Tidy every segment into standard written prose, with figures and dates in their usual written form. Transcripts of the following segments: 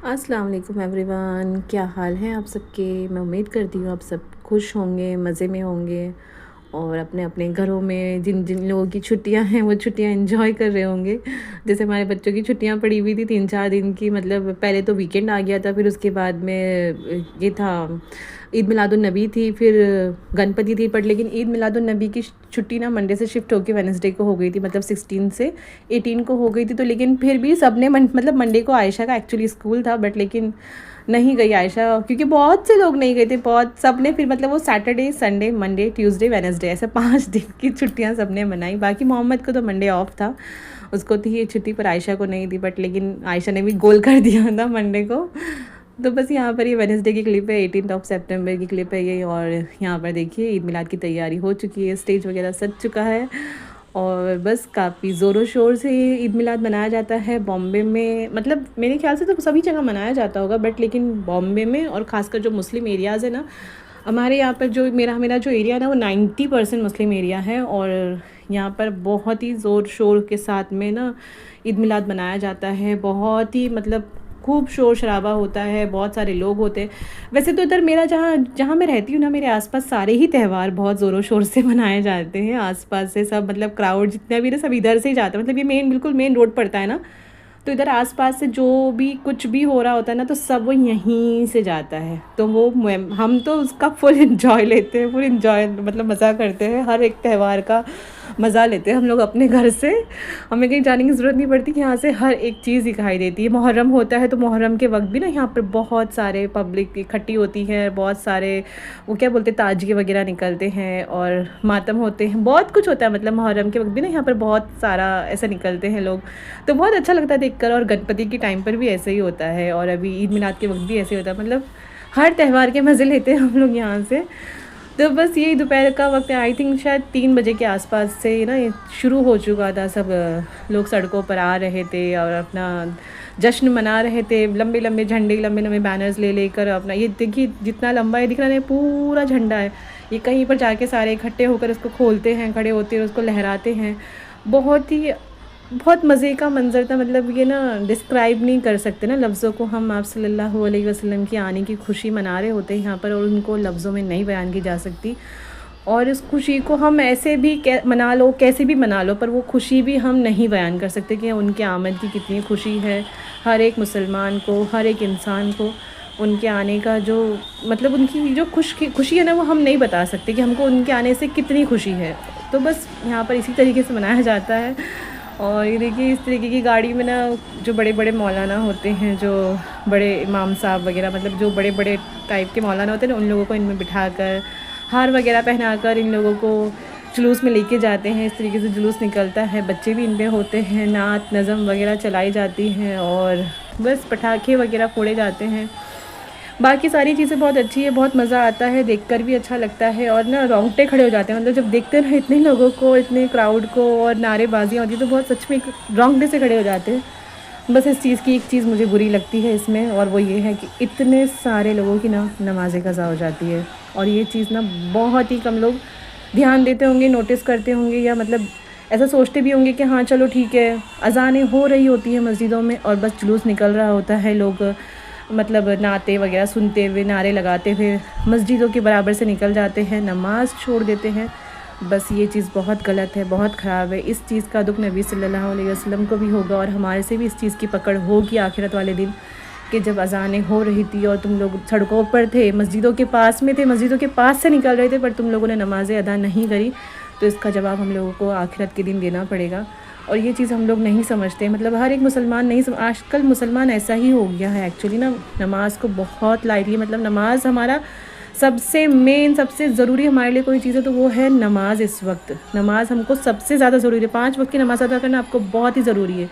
अस्सलाम वालेकुम एवरीवन, क्या हाल है आप सबके। मैं उम्मीद करती हूँ आप सब खुश होंगे, मज़े में होंगे और अपने अपने घरों में जिन जिन लोगों की छुट्टियां हैं वो छुट्टियां एंजॉय कर रहे होंगे। जैसे हमारे बच्चों की छुट्टियां पड़ी हुई थी 3-4 दिन की, मतलब पहले तो वीकेंड आ गया था, फिर उसके बाद में ये था ईद मिलादुन्नबी थी, फिर गणपति थी। बट लेकिन ईद मिलादुन्नबी की छुट्टी ना मंडे से शिफ्ट होकर वेडनेसडे को हो गई थी, मतलब 16 से 18 को हो गई थी। तो लेकिन फिर भी सब ने मतलब मंडे को आयशा का एक्चुअली स्कूल था, बट लेकिन नहीं गई आयशा, क्योंकि बहुत से लोग नहीं गए थे। बहुत सब ने फिर मतलब वो Saturday Sunday Monday Tuesday Wednesday ऐसे 5 दिन की छुट्टियां सब ने मनाई। बाकी मोहम्मद को तो मंडे ऑफ था, उसको थी ये छुट्टी, पर आयशा को नहीं थी। बट लेकिन आयशा ने भी गोल कर दिया था मंडे को। तो बस यहाँ पर ये वेडनेसडे की क्लिप है, 18 सितंबर की क्लिप है ये। और यहाँ पर देखिए ईद मिलाद की तैयारी हो चुकी है, स्टेज वगैरह सज चुका है और बस काफ़ी ज़ोरों शोर से ये ईद मिलाद मनाया जाता है बॉम्बे में। मतलब मेरे ख्याल से तो सभी जगह मनाया जाता होगा, बट लेकिन बॉम्बे में और ख़ासकर जो मुस्लिम एरियाज़ है ना, हमारे यहाँ पर जो मेरा मेरा जो एरिया है ना वो 90% मुस्लिम एरिया है। और यहाँ पर बहुत ही ज़ोर शोर के साथ में ना ईद मिलाद मनाया जाता है। बहुत ही मतलब खूब शोर शराबा होता है, बहुत सारे लोग होते हैं। वैसे तो इधर मेरा जहाँ जहाँ मैं रहती हूँ ना, मेरे आसपास सारे ही त्यौहार बहुत ज़ोरों शोर से मनाए जाते हैं। आसपास से सब मतलब क्राउड जितना भी ना सब इधर से ही जाता है। मतलब ये बिल्कुल मेन रोड पड़ता है ना, तो इधर आसपास से जो भी कुछ भी हो रहा होता है ना, तो सब वो यहीं से जाता है। तो वो हम तो उसका फुल इंजॉय लेते हैं, फुल इंजॉय मतलब मज़ा करते हैं। हर एक त्यौहार का मज़ा लेते हैं हम लोग अपने घर से। हमें कहीं जाने की ज़रूरत नहीं पड़ती कि यहाँ से हर एक चीज़ दिखाई देती है। मुहर्रम होता है तो मुहर्रम के वक्त भी ना यहाँ पर बहुत सारे पब्लिक इकट्ठी होती है, बहुत सारे वो क्या बोलते हैं ताजिए वगैरह निकलते हैं और मातम होते हैं, बहुत कुछ होता है। मतलब मुहर्रम के वक्त भी ना यहाँ पर बहुत सारा ऐसे निकलते हैं लोग, तो बहुत अच्छा लगता है देखकर। और गणपति के टाइम पर भी ऐसे ही होता है और अभी ईद मिलाद के वक्त भी ऐसे ही होता है। मतलब हर त्यौहार के मज़े लेते हैं हम लोग यहाँ से। तो बस यही दोपहर का वक्त है, आई थिंक शायद 3 बजे के आसपास से ना ये शुरू हो चुका था। सब लोग सड़कों पर आ रहे थे और अपना जश्न मना रहे थे। लंबे लंबे झंडे, लंबे लंबे बैनर्स ले लेकर अपना, ये देखिए जितना लंबा है दिख रहा है पूरा झंडा है। ये कहीं पर जाके सारे इकट्ठे होकर उसको खोलते हैं, खड़े होते हैं, उसको लहराते हैं। बहुत मज़े का मंज़र था। मतलब ये ना डिस्क्राइब नहीं कर सकते ना लफ्ज़ों को। हम आप सल्लल्लाहु अलैहि वसल्लम की आने की खुशी मना रहे होते हैं यहाँ पर, और उनको लफ्ज़ों में नहीं बयान की जा सकती। और इस खुशी को हम ऐसे भी मना लो, कैसे भी मना लो, पर वो खुशी भी हम नहीं बयान कर सकते कि उनके आमद की कितनी खुशी है। हर एक मुसलमान को, हर एक इंसान को उनके आने का जो मतलब उनकी जो खुशी है ना, वो हम नहीं बता सकते कि हमको उनके आने से कितनी खुशी है। तो बस यहाँ पर इसी तरीके से मनाया जाता है। और ये देखिए इस तरीके की गाड़ी में ना जो बड़े बड़े मौलाना होते हैं, जो बड़े इमाम साहब वगैरह, मतलब जो बड़े बड़े टाइप के मौलाना होते हैं ना, उन लोगों को इनमें बिठाकर हार वगैरह पहनाकर इन लोगों को जुलूस में लेके जाते हैं। इस तरीके से जुलूस निकलता है, बच्चे भी इनमें होते हैं, नात नज़म वगैरह चलाई जाती हैं और बस पटाखे वगैरह फोड़े जाते हैं। बाकी सारी चीज़ें बहुत अच्छी है, बहुत मज़ा आता है, देखकर भी अच्छा लगता है। और ना रोंगटे खड़े हो जाते हैं, मतलब जब देखते हैं ना इतने लोगों को, इतने क्राउड को और नारेबाजियाँ होती है, तो बहुत सच में रोंगटे से खड़े हो जाते हैं। बस इस चीज़ की एक चीज़ मुझे बुरी लगती है इसमें, और वो ये है कि इतने सारे लोगों की ना नमाज़ क़ज़ा हो जाती है। और ये चीज़ ना बहुत ही कम लोग ध्यान देते होंगे, नोटिस करते होंगे, या मतलब ऐसा सोचते भी होंगे कि हाँ चलो ठीक है। अज़ानें हो रही होती हैं मस्जिदों में और बस जुलूस निकल रहा होता है, लोग मतलब नाते वगैरह सुनते हुए, नारे लगाते हुए मस्जिदों के बराबर से निकल जाते हैं, नमाज़ छोड़ देते हैं। बस ये चीज़ बहुत गलत है, बहुत ख़राब है। इस चीज़ का दुख नबी सल्लल्लाहु अलैहि वसल्लम को भी होगा और हमारे से भी इस चीज़ की पकड़ होगी आखिरत वाले दिन, कि जब अज़ानें हो रही थी और तुम लोग सड़कों पर थे, मस्जिदों के पास में थे, मस्जिदों के पास से निकल रहे थे, पर तुम लोगों ने नमाज़ें अदा नहीं करी, तो इसका जवाब हम लोगों को आखिरत के दिन देना पड़ेगा। और ये चीज़ हम लोग नहीं समझते। मतलब हर एक मुसलमान नहीं आजकल मुसलमान ऐसा ही हो गया है एक्चुअली ना, नमाज़ को बहुत लाइटली, मतलब नमाज़ हमारा सबसे मेन, सबसे ज़रूरी हमारे लिए कोई चीज़ है तो वो है नमाज़। इस वक्त नमाज़ हमको सबसे ज़्यादा ज़रूरी है। 5 वक्त की नमाज़ अदा करना आपको बहुत ही ज़रूरी है।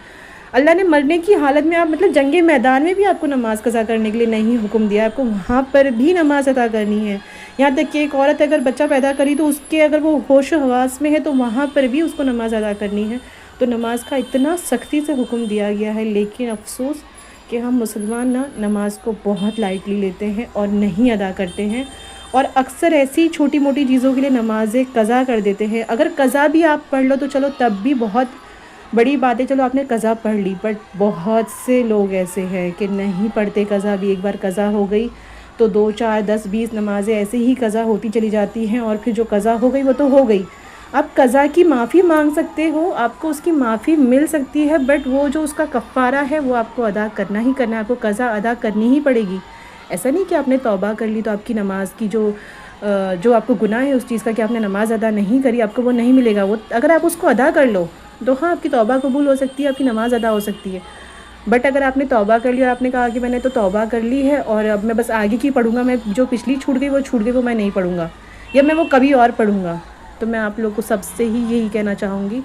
अल्लाह ने मरने की हालत में, आप मतलब जंगे मैदान में भी आपको नमाज़ कज़ा करने के लिए नहीं हुक्म दिया, आपको वहाँ पर भी नमाज़ अदा करनी है। यहाँ तक कि एक औरत अगर बच्चा पैदा करी तो उसके अगर वो होश हवास में है तो वहाँ पर भी उसको नमाज़ अदा करनी है। तो नमाज़ का इतना सख्ती से हुक्म दिया गया है, लेकिन अफसोस कि हम मुसलमान ना नमाज़ को बहुत लाइटली लेते हैं और नहीं अदा करते हैं। और अक्सर ऐसी छोटी मोटी चीज़ों के लिए नमाज़ें कज़ा कर देते हैं। अगर कज़ा भी आप पढ़ लो तो चलो तब भी बहुत बड़ी बात है चलो आपने कज़ा पढ़ ली, बट बहुत से लोग ऐसे हैं कि नहीं पढ़ते कज़ा भी। एक बार कज़ा हो गई तो 2 4 10 20 नमाज़ें ऐसे ही कज़ा होती चली जाती हैं, और फिर जो कज़ा हो गई वो तो हो गई। आप कज़ा की माफ़ी मांग सकते हो, आपको उसकी माफ़ी मिल सकती है, बट वो जो उसका कफ़ारा है वो आपको अदा करना ही करना है, आपको कज़ा अदा करनी ही पड़ेगी। ऐसा नहीं कि आपने तौबा कर ली तो आपकी नमाज़ की जो आपको गुनाह है उस चीज़ का कि आपने नमाज़ अदा नहीं करी, आपको वो नहीं मिलेगा। वो अगर आप उसको अदा कर लो तो हाँ, आपकी तौबा कबूल हो सकती है, आपकी नमाज़ अदा हो सकती है। बट अगर आपने तौबा कर ली और आपने कहा कि मैंने तो तौबा कर ली है और अब मैं बस आगे की पढ़ूँगा, मैं जो पिछली छूट गई वो मैं नहीं पढ़ूँगा, या मैं वो कभी और पढ़ूँगा, तो मैं आप लोग को सबसे ही यही कहना चाहूँगी,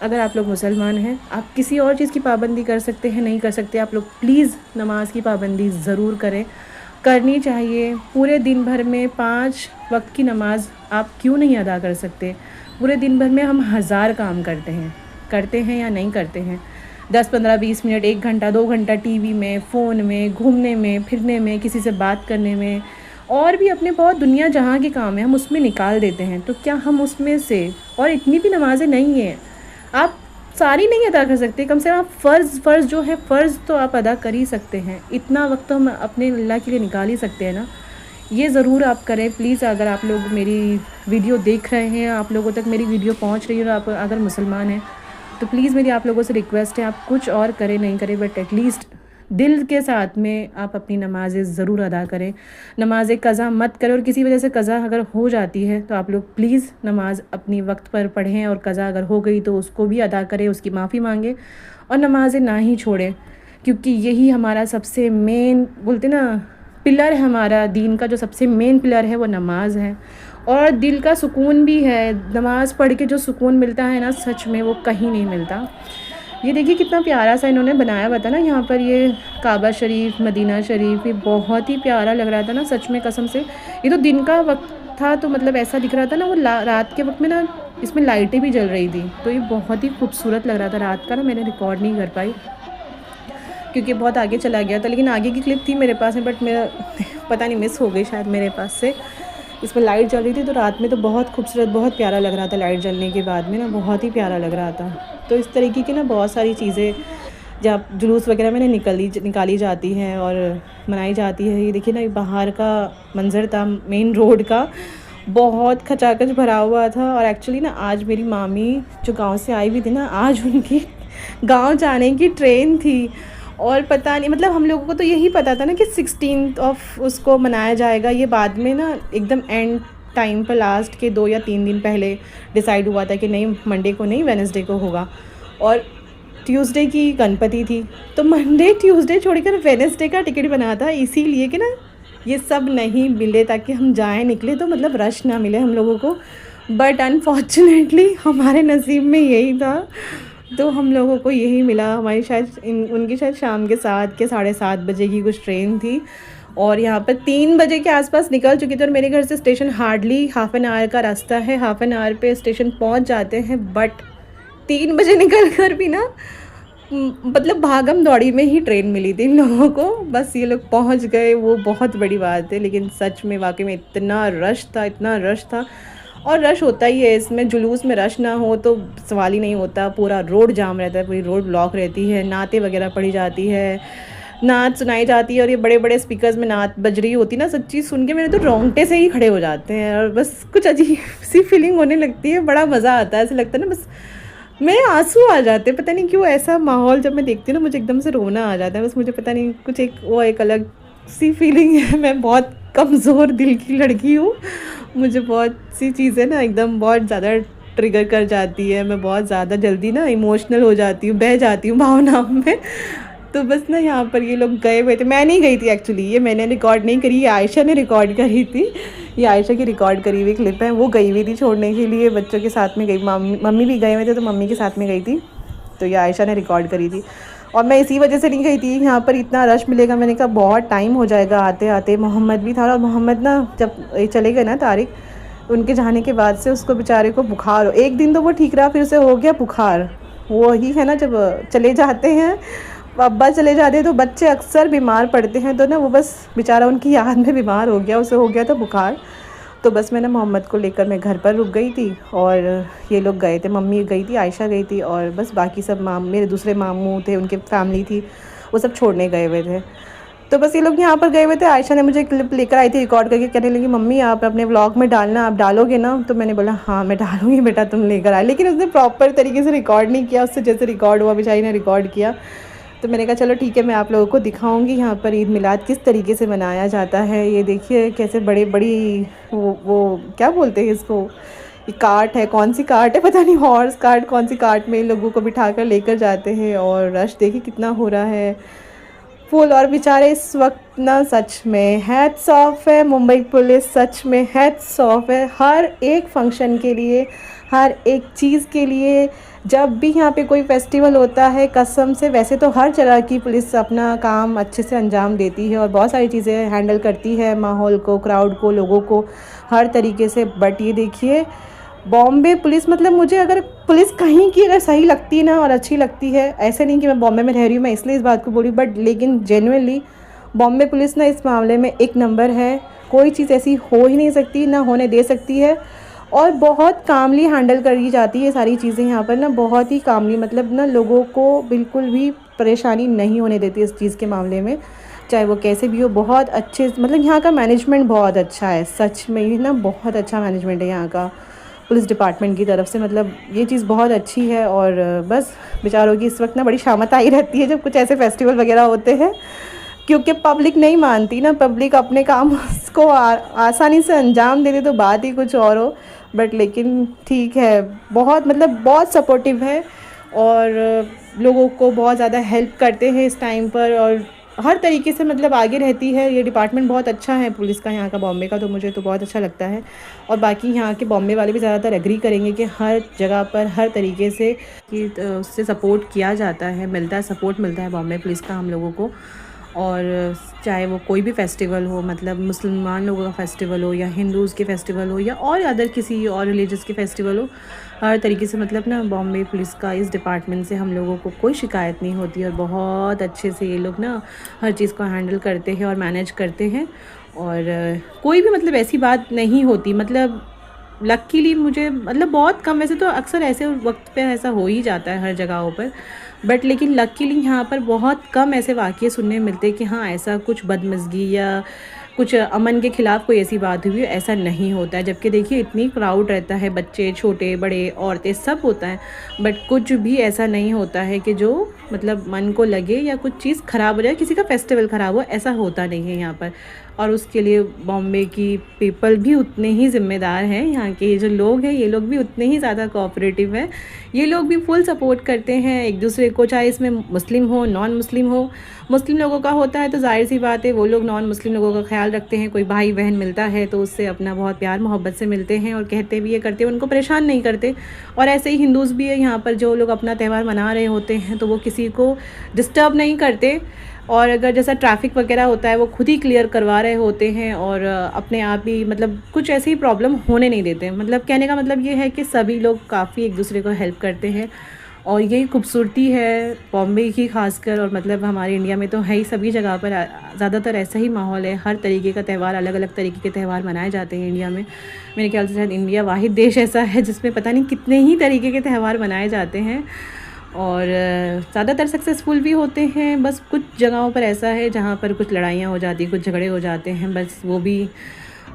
अगर आप लोग मुसलमान हैं, आप किसी और चीज़ की पाबंदी कर सकते हैं, नहीं कर सकते, आप लोग प्लीज़ नमाज की पाबंदी ज़रूर करें, करनी चाहिए। पूरे दिन भर में 5 वक्त की नमाज़ आप क्यों नहीं अदा कर सकते? पूरे दिन भर में हम हज़ार काम करते हैं या नहीं करते हैं। 10 15 20 मिनट, 1 घंटा 2 घंटा टीवी में, फ़ोन में, घूमने में, फिरने में, किसी से बात करने में, और भी अपने बहुत दुनिया जहाँ के काम हैं हम उसमें निकाल देते हैं। तो क्या हम उसमें से, और इतनी भी नमाज़ें नहीं हैं, आप सारी नहीं अदा कर सकते, कम से कम आप फ़र्ज़ जो है फ़र्ज़ तो आप अदा कर ही सकते हैं। इतना वक्त तो हम अपने अल्लाह के लिए निकाल ही सकते हैं ना। ये ज़रूर आप करें प्लीज़। अगर आप लोग मेरी वीडियो देख रहे हैं, आप लोगों तक मेरी वीडियो पहुंच रही है और आप अगर मुसलमान हैं तो प्लीज़ मेरी आप लोगों से रिक्वेस्ट है, आप कुछ और करें नहीं करें, बट एटलीस्ट दिल के साथ में आप अपनी नमाज़ें ज़रूर अदा करें। नमाज़ें क़ज़ा मत करें, और किसी वजह से क़ज़ा अगर हो जाती है तो आप लोग प्लीज़ नमाज़ अपनी वक्त पर पढ़ें, और क़ज़ा अगर हो गई तो उसको भी अदा करें, उसकी माफ़ी मांगें, और नमाज़ें ना ही छोड़ें, क्योंकि यही हमारा सबसे मेन, बोलते ना, पिलर है। हमारा दीन का जो सबसे मेन पिलर है वो नमाज़ है, और दिल का सुकून भी है। नमाज़ पढ़ के जो सुकून मिलता है ना, सच में वो कहीं नहीं मिलता। ये देखिए कितना प्यारा सा इन्होंने बनाया हुआ था ना यहाँ पर, ये काबा शरीफ, मदीना शरीफ, ये बहुत ही प्यारा लग रहा था ना, सच में कसम से। ये तो दिन का वक्त था तो मतलब ऐसा दिख रहा था ना, वो रात के वक्त में ना इसमें लाइटें भी जल रही थी, तो ये बहुत ही खूबसूरत लग रहा था रात का ना। मैंने रिकॉर्ड नहीं कर पाई क्योंकि बहुत आगे चला गया था, लेकिन आगे की क्लिप थी मेरे पास में, बट मेरा पता नहीं मिस हो गई शायद मेरे पास से। इसमें लाइट जल रही थी तो रात में तो बहुत खूबसूरत, बहुत प्यारा लग रहा था। लाइट जलने के बाद में ना बहुत ही प्यारा लग रहा था। तो इस तरीके की ना बहुत सारी चीज़ें जब जुलूस वगैरह में ना निकाली जाती हैं और मनाई जाती है। ये देखिए ना, बाहर का मंज़र था मेन रोड का, बहुत खचाखच भरा हुआ था। और एक्चुअली ना आज मेरी मामी जो गांव से आई हुई थी ना, आज उनकी गांव जाने की ट्रेन थी, और पता नहीं, मतलब हम लोगों को तो यही पता था ना कि 16 ऑफ उसको मनाया जाएगा। ये बाद में ना एकदम एंड टाइम पर, लास्ट के 2 या 3 दिन पहले डिसाइड हुआ था कि नहीं, मंडे को नहीं, वेडनेसडे को होगा। और ट्यूसडे की गणपति थी, तो मंडे ट्यूसडे छोड़कर वेडनेसडे का टिकट बना था, इसीलिए कि ना ये सब नहीं मिले, ताकि हम जाएँ निकले तो मतलब रश ना मिले हम लोगों को। बट अनफॉर्चुनेटली हमारे नसीब में यही था, तो हम लोगों को यही मिला। हमारी शायद उनकी शायद शाम के 7 के 7:30 बजे की कुछ ट्रेन थी, और यहाँ पर 3 बजे के आसपास निकल चुकी थी। और मेरे घर से station hardly half an hour का रास्ता है, हाफ़ एन आवर पे स्टेशन पहुँच जाते हैं। बट 3 बजे निकल कर भी ना, मतलब भागम दौड़ी में ही ट्रेन मिली थी इन लोगों को, बस ये लोग पहुँच गए, वो बहुत बड़ी बात है। लेकिन सच में वाकई में इतना रश था, इतना रश था। और रश होता ही है इसमें, जुलूस में रश ना हो तो सवाल ही नहीं होता। पूरा रोड जाम रहता है, पूरी रोड ब्लॉक रहती है, नातें वगैरह पड़ी जाती है, नात सुनाई जाती है, और ये बड़े बड़े स्पीकर्स में नात बज रही होती ना, सच्ची सुन के मेरे तो रोंगटे से ही खड़े हो जाते हैं, और बस कुछ अजीब सी फीलिंग होने लगती है। बड़ा मज़ा आता है, ऐसा लगता है ना बस मेरे आंसू आ जाते हैं। पता नहीं क्यों, ऐसा माहौल जब मैं देखती हूँ ना, मुझे एकदम से रोना आ जाता है। बस मुझे पता नहीं, कुछ एक अलग सी फीलिंग है। मैं बहुत कमज़ोर दिल की लड़की हूँ, मुझे बहुत सी चीज़ें ना एकदम बहुत ज़्यादा ट्रिगर कर जाती है। मैं बहुत ज़्यादा जल्दी ना इमोशनल हो जाती हूँ, बह जाती हूँ भावनाओं में। तो बस ना यहाँ पर ये लोग गए हुए थे, मैं नहीं गई थी एक्चुअली, ये मैंने रिकॉर्ड नहीं करी, ये आयशा ने रिकॉर्ड करी थी। ये आयशा की रिकॉर्ड करी हुई क्लिप है। वो गई हुई थी छोड़ने के लिए, बच्चों के साथ में गई, मम्मी भी गए हुए थे तो मम्मी के साथ में गई थी, तो ये आयशा ने रिकॉर्ड करी थी। और मैं इसी वजह से नहीं गई थी, यहाँ पर इतना रश मिलेगा, मैंने कहा बहुत टाइम हो जाएगा आते आते। मोहम्मद भी था, और मोहम्मद ना जब चले गए ना तारिक, उनके जाने के बाद से उसको बेचारे को बुखार हो, एक दिन तो वो ठीक रहा, फिर उसे हो गया बुखार। वो ही है ना, जब चले जाते हैं, अब्बा चले जाते हैं तो बच्चे अक्सर बीमार पड़ते हैं, तो ना वो बस बेचारा उनकी याद में बीमार हो गया, उसे हो गया था बुखार। तो बस मैं ना मोहम्मद को लेकर मैं घर पर रुक गई थी और ये लोग गए थे, मम्मी गई थी, आयशा गई थी और बस बाकी सब मेरे दूसरे मामू थे, उनके फैमिली थी, वो सब छोड़ने गए हुए थे। तो बस ये लोग यहाँ पर गए हुए थे। आयशा ने मुझे क्लिप लेकर आई थी रिकॉर्ड करके, कहने लगी मम्मी आप अपने व्लॉग में डालना, आप डालोगे ना? तो मैंने बोला हाँ मैं डालूँगी बेटा, तुम लेकर आए। लेकिन उसने प्रॉपर तरीके से रिकॉर्ड नहीं किया, उससे जैसे रिकॉर्ड हुआ बेचारी ने रिकॉर्ड किया। तो मैंने कहा चलो ठीक है, मैं आप लोगों को दिखाऊंगी यहाँ पर ईद मिलाद किस तरीके से मनाया जाता है। ये देखिए कैसे बड़ी वो क्या बोलते हैं इसको, ये कार्ट है, कौन सी कार्ट है पता नहीं, हॉर्स कार्ट कौन सी कार्ट में इन लोगों को बिठा कर लेकर जाते हैं। और रश देखिए कितना हो रहा है फुल। और बेचारे इस वक्त ना सच में हैट्स ऑफ है मुंबई पुलिस, सच में हैट्स ऑफ है हर एक फंक्शन के लिए, हर एक चीज़ के लिए। जब भी यहाँ पे कोई फेस्टिवल होता है कसम से, वैसे तो हर जगह की पुलिस अपना काम अच्छे से अंजाम देती है और बहुत सारी चीज़ें हैंडल करती है, माहौल को, क्राउड को, लोगों को, हर तरीके से। बट ये देखिए बॉम्बे पुलिस, मतलब मुझे अगर पुलिस कहीं की अगर सही लगती है ना और अच्छी लगती है, ऐसे नहीं कि मैं बॉम्बे में रह रही हूँ मैं इसलिए इस बात को बोली, बट लेकिन जेन्युइनली बॉम्बे पुलिस ना इस मामले में एक नंबर है। कोई चीज़ ऐसी हो ही नहीं सकती, ना होने दे सकती है। और बहुत कामली हैंडल करी जाती है सारी चीज़ें यहाँ पर ना, बहुत ही कामली, मतलब ना लोगों को बिल्कुल भी परेशानी नहीं होने देती इस चीज़ के मामले में, चाहे वो कैसे भी हो। बहुत अच्छे, मतलब यहाँ का मैनेजमेंट बहुत अच्छा है, सच में ही ना बहुत अच्छा मैनेजमेंट है यहाँ का पुलिस डिपार्टमेंट की तरफ से, मतलब ये चीज़ बहुत अच्छी है। और बस बेचारों की इस वक्त ना बड़ी शामत आई रहती है जब कुछ ऐसे फेस्टिवल वगैरह होते हैं, क्योंकि पब्लिक नहीं मानती ना, पब्लिक अपने काम को आसानी से अंजाम दे दे तो बात ही कुछ और हो। बट लेकिन ठीक है, बहुत मतलब बहुत सपोर्टिव है और लोगों को बहुत ज़्यादा हेल्प करते हैं इस टाइम पर, और हर तरीके से मतलब आगे रहती है। ये डिपार्टमेंट बहुत अच्छा है पुलिस का यहाँ का, बॉम्बे का, तो मुझे तो बहुत अच्छा लगता है। और बाकी यहाँ के बॉम्बे वाले भी ज़्यादातर एग्री करेंगे कि हर जगह पर हर तरीके से कि उससे सपोर्ट किया जाता है, मिलता है, सपोर्ट मिलता है बॉम्बे पुलिस का हम लोगों को। और चाहे वो कोई भी फेस्टिवल हो, मतलब मुसलमान लोगों का फेस्टिवल हो या हिंदूज़ के फेस्टिवल हो या और अदर किसी और रिलीजियस के फेस्टिवल हो, हर तरीके से मतलब ना बॉम्बे पुलिस का इस डिपार्टमेंट से हम लोगों को कोई शिकायत नहीं होती। और बहुत अच्छे से ये लोग ना हर चीज़ को हैंडल करते हैं और मैनेज करते हैं। और कोई भी मतलब ऐसी बात नहीं होती, मतलब लकीली मुझे, मतलब बहुत कम, वैसे तो अक्सर ऐसे वक्त पे ऐसा हो ही जाता है हर जगहों पर, बट लेकिन लकीली यहाँ पर बहुत कम ऐसे वाक़ये सुनने मिलते कि हाँ ऐसा कुछ बदमज़गी या कुछ अमन के ख़िलाफ़ कोई ऐसी बात हुई, ऐसा नहीं होता है। जबकि देखिए इतनी क्राउड रहता है, बच्चे, छोटे बड़े, औरतें, सब होता है, बट कुछ भी ऐसा नहीं होता है कि जो मतलब मन को लगे या कुछ चीज़ ख़राब हो जाए, किसी का फेस्टिवल ख़राब हो, ऐसा होता नहीं है यहाँ पर। और उसके लिए बॉम्बे की पीपल भी उतने ही ज़िम्मेदार हैं, यहाँ के जो लोग हैं ये लोग भी उतने ही ज़्यादा कोऑपरेटिव हैं। ये लोग भी फुल सपोर्ट करते हैं एक दूसरे को, चाहे इसमें मुस्लिम हो, नॉन मुस्लिम हो। मुस्लिम लोगों का होता है तो जाहिर सी बात है वो लोग नॉन मुस्लिम लोगों का ख्याल रखते हैं, कोई भाई बहन मिलता है तो उससे अपना बहुत प्यार मोहब्बत से मिलते हैं और कहते भी ये करते हैं, उनको परेशान नहीं करते। और ऐसे ही हिंदूज़ भी है यहाँ पर, जो लोग अपना त्यौहार मना रहे होते हैं तो वो किसी को डिस्टर्ब नहीं करते। और अगर जैसा ट्रैफिक वगैरह होता है वो खुद ही क्लियर करवा रहे होते हैं और अपने आप ही मतलब कुछ ऐसी प्रॉब्लम होने नहीं देते। मतलब कहने का मतलब ये है कि सभी लोग काफ़ी एक दूसरे को हेल्प करते हैं और यही खूबसूरती है बॉम्बे की खासकर। और मतलब हमारे इंडिया में तो है ही, सभी जगह पर ज़्यादातर ऐसा ही माहौल है, हर तरीके का त्यौहार, अलग अलग तरीके के त्यौहार मनाए जाते हैं इंडिया में। मेरे ख्याल से शायद इंडिया वाहिद देश ऐसा है जिसमें पता नहीं कितने ही तरीके के त्यौहार मनाए जाते हैं और ज़्यादातर सक्सेसफुल भी होते हैं। बस कुछ जगहों पर ऐसा है जहाँ पर कुछ लड़ाइयाँ हो जाती, कुछ झगड़े हो जाते हैं, बस वो भी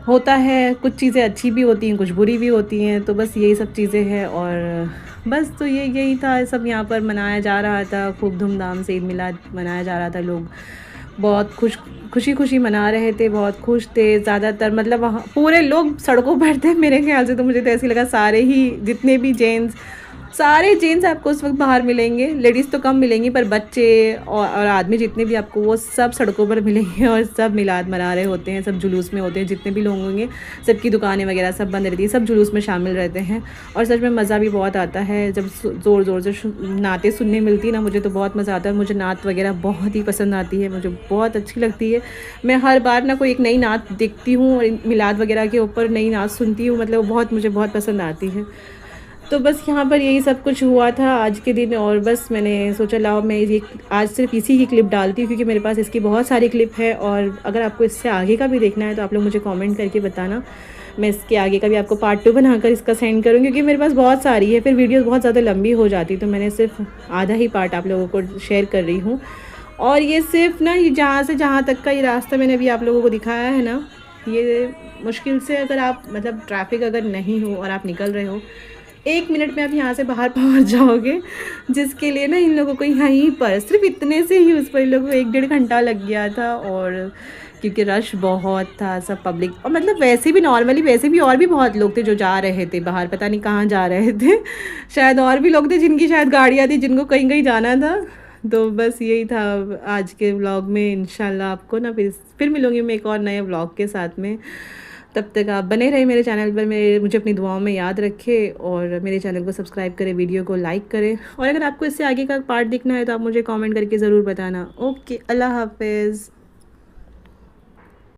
होता है। कुछ चीज़ें अच्छी भी होती हैं, कुछ बुरी भी होती हैं, तो बस यही सब चीज़ें हैं। और बस तो यही था, सब यहाँ पर मनाया जा रहा था, खूब धूमधाम से ईद मिलाद मनाया जा रहा था। लोग बहुत खुशी मना रहे थे, बहुत खुश थे ज़्यादातर, मतलब वहाँ पूरे लोग सड़कों पर थे मेरे ख्याल से। तो मुझे तो ऐसे लगा सारे ही जितने भी सारे जेंट्स आपको उस वक्त बाहर मिलेंगे, लेडीज़ तो कम मिलेंगी, पर बच्चे और आदमी जितने भी आपको वो सब सड़कों पर मिलेंगे और सब मिलाद मना रहे होते हैं, सब जुलूस में होते हैं। जितने भी लोग होंगे सबकी दुकानें वगैरह सब बंद रहती है, सब जुलूस में शामिल रहते हैं। और सच में मज़ा भी बहुत आता है जब ज़ोर ज़ोर से नातें सुनने मिलती ना, मुझे तो बहुत मज़ा आता है। मुझे नात वगैरह बहुत ही पसंद आती है, मुझे बहुत अच्छी लगती है। मैं हर बार ना कोई एक नई नात देखती हूँ और मिलाद वगैरह के ऊपर नई नात सुनती हूँ, मतलब मुझे बहुत पसंद आती है। तो बस यहाँ पर यही सब कुछ हुआ था आज के दिन। और बस मैंने सोचा लाओ मैं ये आज सिर्फ इसी की क्लिप डालती हूँ, क्योंकि मेरे पास इसकी बहुत सारी क्लिप है। और अगर आपको इससे आगे का भी देखना है तो आप लोग मुझे कमेंट करके बताना। मैं इसके आगे का भी आपको पार्ट 2 बनाकर इसका सेंड करूँ, क्योंकि मेरे पास बहुत सारी है, फिर वीडियो बहुत ज़्यादा लंबी हो जाती, तो मैंने सिर्फ आधा ही पार्ट आप लोगों को शेयर कर रही हूँ। और ये सिर्फ ना, ये जहाँ से जहाँ तक का ये रास्ता मैंने अभी आप लोगों को दिखाया है ना, ये मुश्किल से अगर आप मतलब ट्रैफिक अगर नहीं हो और आप निकल रहे हो, 1 मिनट में आप यहाँ से बाहर पहुँच जाओगे, जिसके लिए ना इन लोगों को यहीं पर सिर्फ इतने से ही उस पर इन लोगों को 1 डेढ़ घंटा लग गया था। और क्योंकि रश बहुत था, सब पब्लिक, और मतलब वैसे भी नॉर्मली वैसे भी और भी बहुत लोग थे जो जा रहे थे बाहर, पता नहीं कहाँ जा रहे थे शायद और भी लोग थे जिनकी शायद गाड़ियाँ थी, जिनको कहीं कहीं जाना था। तो बस यही था आज के व्लॉग में। इंशाल्लाह आपको ना फिर मिलूँगी मैं एक और नए व्लॉग के साथ में। तब तक आप बने रहे मेरे चैनल पर, मुझे अपनी दुआओं में याद रखें, और मेरे चैनल को सब्सक्राइब करें, वीडियो को लाइक करें, और अगर आपको इससे आगे का पार्ट देखना है तो आप मुझे कमेंट करके ज़रूर बताना। ओके, अल्लाह हाफिज़।